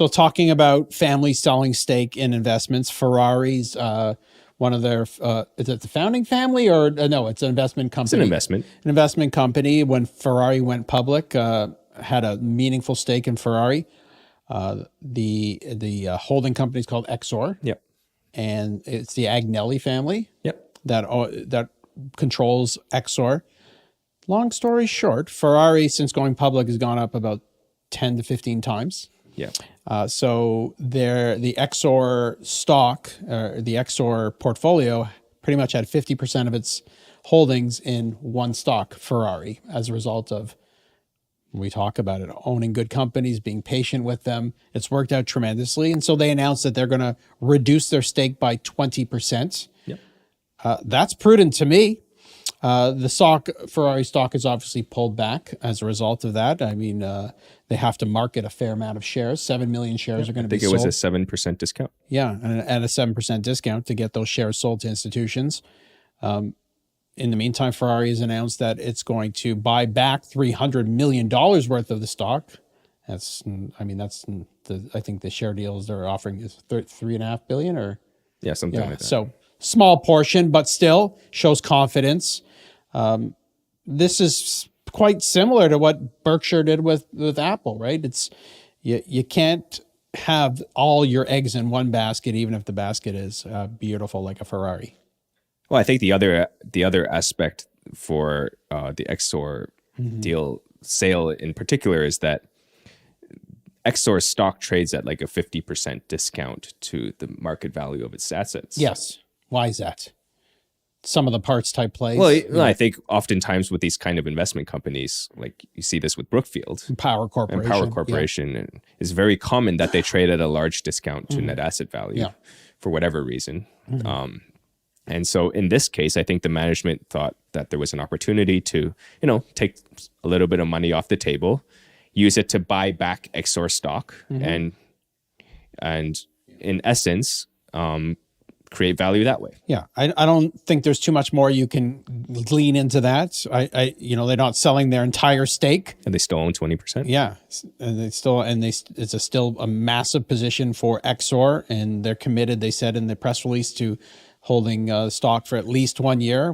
So talking about families selling stake in investments, Ferrari's one of their, is it the founding family or no, it's an investment company. It's an investment. An investment company. When Ferrari went public, had a meaningful stake in Ferrari. The holding company is called Exor. Yep. And it's the Agnelli family. Yep. That controls Exor. Long story short, Ferrari, since going public, has gone up about 10 to 15 times. Yeah. So the Exor stock, the Exor portfolio, pretty much had 50% of its holdings in one stock, Ferrari, as a result of, we talk about it, owning good companies, being patient with them. It's worked out tremendously. And so they announced that they're going to reduce their stake by 20%. Yep. That's prudent to me. Ferrari stock is obviously pulled back as a result of that. I mean, they have to market a fair amount of shares. 7 million shares are going to be sold. I think it was a 7% discount. Yeah, and a 7% discount to get those shares sold to institutions. In the meantime, Ferrari has announced that it's going to buy back $300 million worth of the stock. I think the share deals they're offering is $3.5 billion or something like that. So small portion, but still shows confidence. This is quite similar to what Berkshire did with Apple, right? It's you can't have all your eggs in one basket, even if the basket is beautiful like a Ferrari. Well, I think the other aspect for the Exor deal sale in particular is that Exor stock trades at like a 50% discount to the market value of its assets. Yes. Why is that? Some of the parts type plays. Well, I think oftentimes with these kind of investment companies, like you see this with Brookfield. Power Corporation. And it's very common that they trade at a large discount to net asset value for whatever reason. And so in this case, I think the management thought that there was an opportunity to, take a little bit of money off the table, use it to buy back Exor stock, and in essence, create value that way. Yeah, I don't think there's too much more you can glean into that. They're not selling their entire stake, and they still own 20%. Yeah, and it's still a massive position for Exor, and they're committed. They said in the press release to holding stock for at least 1 year.